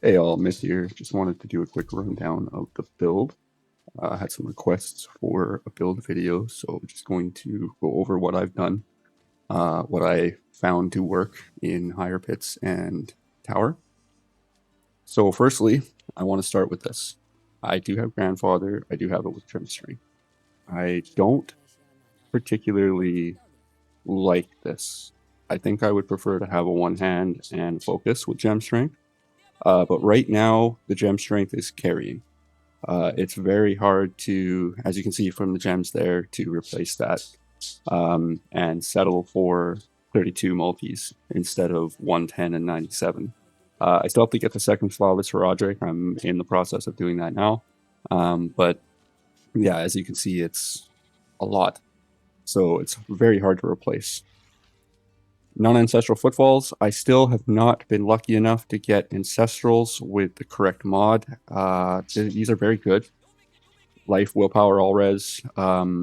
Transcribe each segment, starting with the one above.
Hey all, Miss here. Just wanted to do a quick rundown of the build. I had some requests for a build video, so just going to go over what I've done, what I found to work in higher pits and tower. So firstly, I want to start with this. I do have grandfather. I do have it with trim string. I don't particularly like this. I think I would prefer to have a one hand and focus with gem strength. But right now, the gem strength is carrying. It's very hard to, as you can see from the gems there, to replace that and settle for 32 multis instead of 110 and 97. I still have to get the second flawless for Roderick. I'm in the process of doing that now. But yeah, as you can see, it's a lot. So it's very hard to replace. Non-ancestral footfalls. I still have not been lucky enough to get ancestrals with the correct mod. These are very good. Life, willpower, all res. Got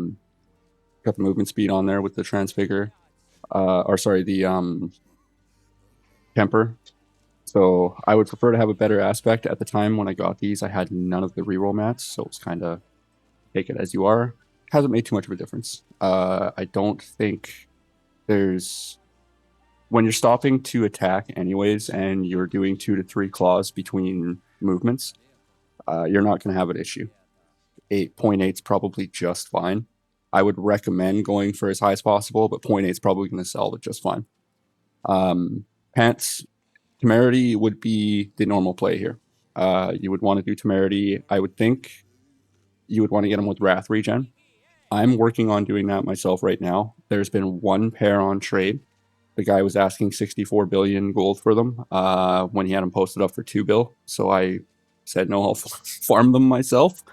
the movement speed on there with the transfigure. The temper. So I would prefer to have a better aspect. At the time when I got these, I had none of the reroll mats, so it's kind of take it as you are. Hasn't made too much of a difference. I don't think there's... When you're stopping to attack anyways, and you're doing 2 to 3 claws between movements, you're not going to have an issue. 8.8 is probably just fine. I would recommend going for as high as possible, but 0.8 is probably going to sell it just fine. Pants, Temerity would be the normal play here. You would want to do Temerity. I would think you would want to get them with Wrath regen. I'm working on doing that myself right now. There's been one pair on trade. The guy was asking 64 billion gold for them when he had them posted up for 2 bill. So I said, no, I'll farm them myself.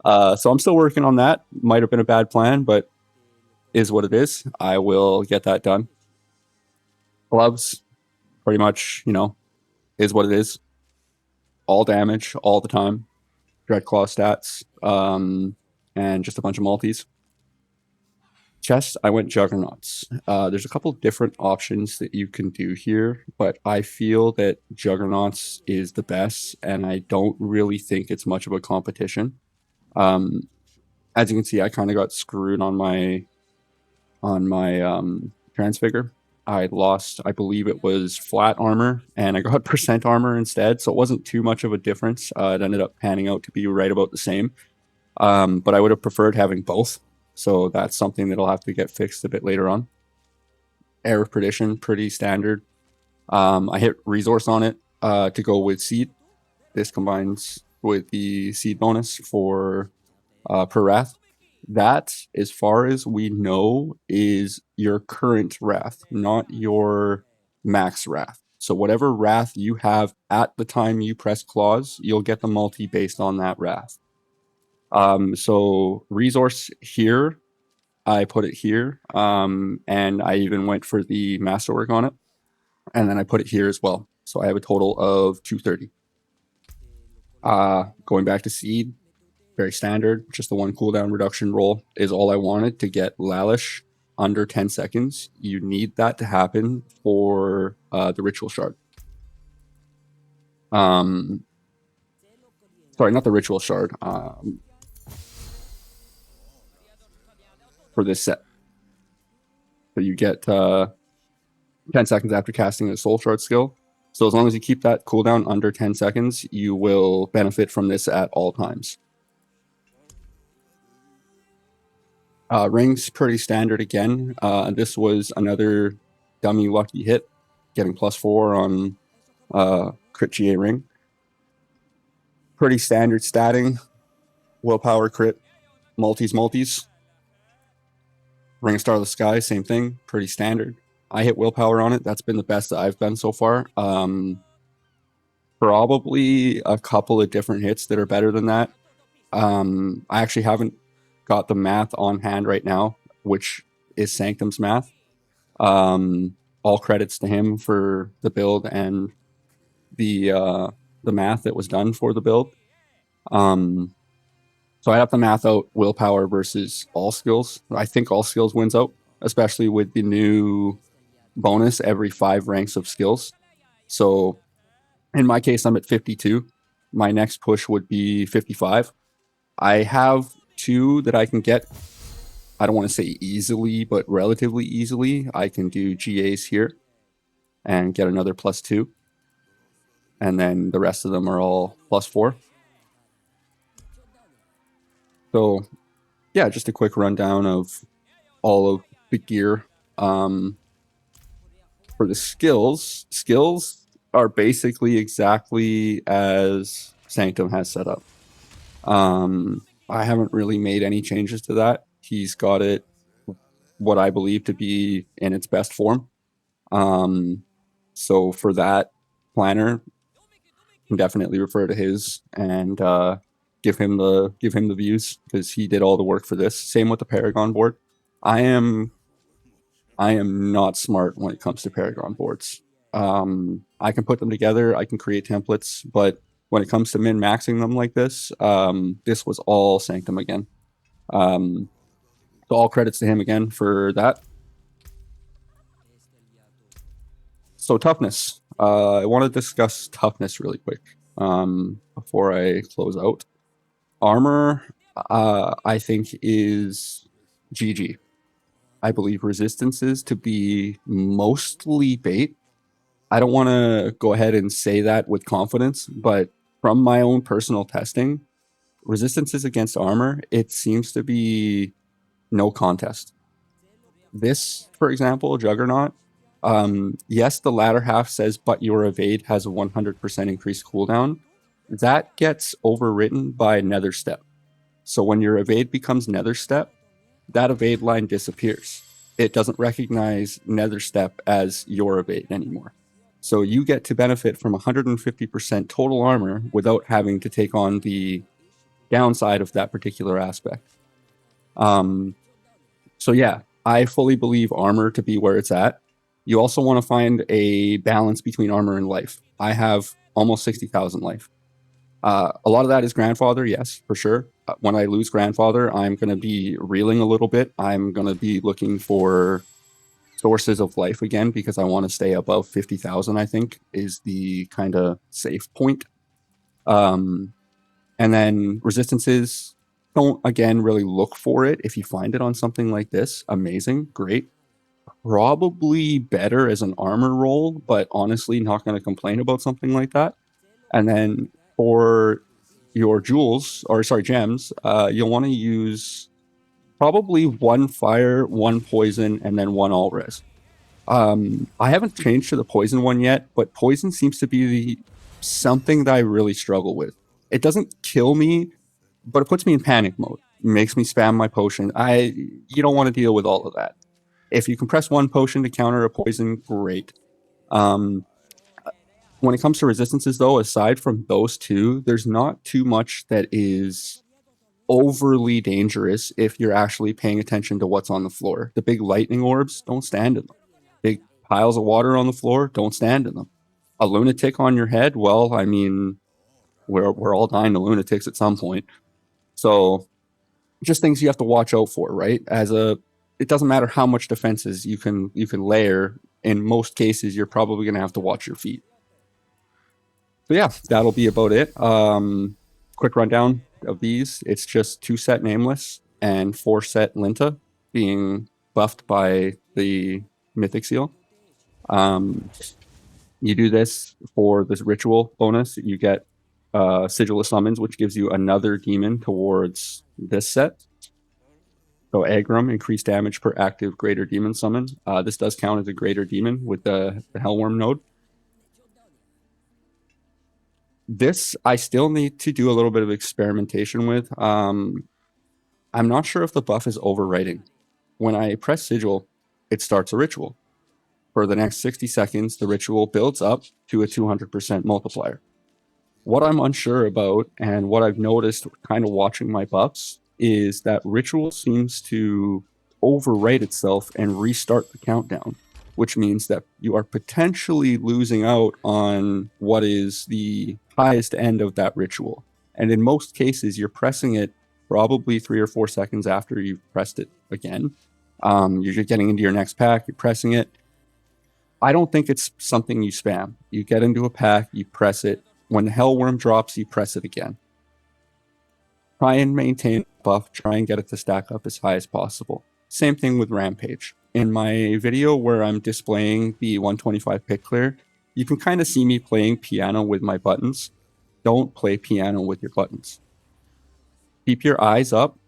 So I'm still working on that. Might have been a bad plan, but is what it is. I will get that done. Gloves, pretty much, is what it is. All damage, all the time. Dreadclaw stats, and just a bunch of multis. Chest, I went Juggernauts. There's a couple different options that you can do here, but I feel that Juggernauts is the best, and I don't really think it's much of a competition. As you can see, I kind of got screwed on my transfigure. I lost, I believe it was flat armor, and I got percent armor instead, so it wasn't too much of a difference. It ended up panning out to be right about the same. But I would have preferred having both. So that's something that'll have to get fixed a bit later on. Air of Perdition, pretty standard. I hit Resource on it to go with Seed. This combines with the Seed bonus for per Wrath. That, as far as we know, is your current Wrath, not your max Wrath. So whatever Wrath you have at the time you press Claws, you'll get the multi based on that Wrath. So resource here, I put it here, and I even went for the masterwork on it, and then I put it here as well. So I have a total of 230. Going back to Seed, very standard, just the one cooldown reduction roll is all I wanted to get Lalish under 10 seconds. You need that to happen for the Ritual Shard. Sorry, not the Ritual Shard. For this set. So you get 10 seconds after casting a Soul Shard skill. So as long as you keep that cooldown under 10 seconds, you will benefit from this at all times. Rings, pretty standard again. This was another dummy lucky hit, getting +4 on crit GA ring. Pretty standard statting. Willpower crit, multis. Ring Star of the Sky, same thing, pretty standard. I hit willpower on it. That's been the best that I've done so far. Probably a couple of different hits that are better than that. I actually haven't got the math on hand right now, which is Sanctum's math. All credits to him for the build and the math that was done for the build. So I have to math out willpower versus all skills. I think all skills wins out, especially with the new bonus every 5 ranks of skills. So In my case, I'm at 52. My next push would be 55. I have 2 that I can get. I don't want to say easily, but relatively easily. I can do GAs here and get another +2. And then the rest of them are all +4. So yeah, just a quick rundown of all of the gear. For the skills are basically exactly as Sanctum has set up. I haven't really made any changes to that. He's got it what I believe to be in its best form. So for that planner, can definitely refer to his and give him the views, because he did all the work for this. Same with the Paragon board. I am not smart when it comes to Paragon boards. I can put them together, I can create templates, but when it comes to min-maxing them like this, this was all Sanctum again. So all credits to him again for that. So Toughness. I want to discuss Toughness really quick before I close out. Armor, I think, is GG. I believe resistances to be mostly bait. I don't want to go ahead and say that with confidence, but from my own personal testing, resistances against armor, it seems to be no contest. This, for example, Juggernaut, yes, the latter half says, but your evade has a 100% increased cooldown. That gets overwritten by Nether Step. So when your evade becomes Nether Step, that evade line disappears. It doesn't recognize Nether Step as your evade anymore. So you get to benefit from 150% total armor without having to take on the downside of that particular aspect. So yeah, I fully believe armor to be where it's at. You also want to find a balance between armor and life. I have almost 60,000 life. A lot of that is grandfather, yes, for sure. When I lose grandfather, I'm going to be reeling a little bit. I'm going to be looking for sources of life again, because I want to stay above 50,000, I think, is the kind of safe point. And then resistances, don't, again, really look for it. If you find it on something like this, amazing, great. Probably better as an armor roll, but honestly, not going to complain about something like that. And then for your gems, you'll want to use probably 1 fire, 1 poison, and then 1 all res. I haven't changed to the poison one yet, but poison seems to be something that I really struggle with. It doesn't kill me, but it puts me in panic mode. It makes me spam my potion. You don't want to deal with all of that. If you can press 1 potion to counter a poison, great. When it comes to resistances, though, aside from those 2, there's not too much that is overly dangerous if you're actually paying attention to what's on the floor. The big lightning orbs, don't stand in them. Big piles of water on the floor, don't stand in them. A lunatic on your head, well, I mean, we're all dying to lunatics at some point. So just things you have to watch out for, right? It doesn't matter how much defenses you can layer. In most cases, you're probably going to have to watch your feet. So yeah, that'll be about it. Quick rundown of these. It's just 2 set Nameless and 4 set Linta being buffed by the Mythic Seal. You do this for this ritual bonus. You get Sigil of Summons, which gives you another demon towards this set. So Agram, increased damage per active greater demon summon. This does count as a greater demon with the Hellworm node. This I still need to do a little bit of experimentation with. I'm not sure if the buff is overwriting. When I press Sigil, it starts a ritual. For the next 60 seconds, the ritual builds up to a 200% multiplier. What I'm unsure about, and what I've noticed kind of watching my buffs, is that ritual seems to overwrite itself and restart the countdown, which means that you are potentially losing out on what is the highest end of that ritual. And in most cases, you're pressing it probably 3 or 4 seconds after you've pressed it again. You're just getting into your next pack, you're pressing it. I don't think it's something you spam. You get into a pack, you press it. When the Hellworm drops, you press it again. Try and maintain buff, try and get it to stack up as high as possible. Same thing with Rampage. In my video where I'm displaying the 125 pick clear, you can kind of see me playing piano with my buttons. Don't play piano with your buttons. Keep your eyes up.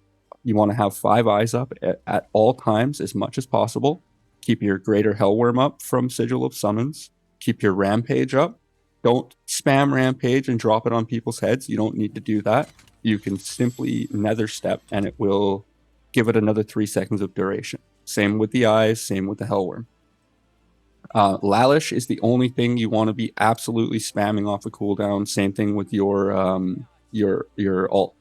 You want to have 5 eyes up at all times as much as possible. Keep your Greater Hellworm up from Sigil of Summons. Keep your Rampage up. Don't spam Rampage and drop it on people's heads. You don't need to do that. You can simply Nether Step and it will give it another 3 seconds of duration. Same with the eyes, same with the Hellworm. Lalish is the only thing you want to be absolutely spamming off a cooldown. Same thing with your alt.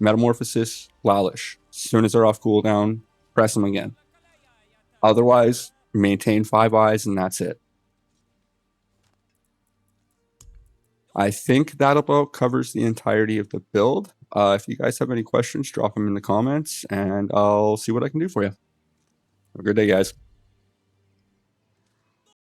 Metamorphosis, Lalish. As soon as they're off cooldown, press them again. Otherwise, maintain 5 eyes and that's it. I think that about covers the entirety of the build. If you guys have any questions, drop them in the comments and I'll see what I can do for you. Have a good day, guys.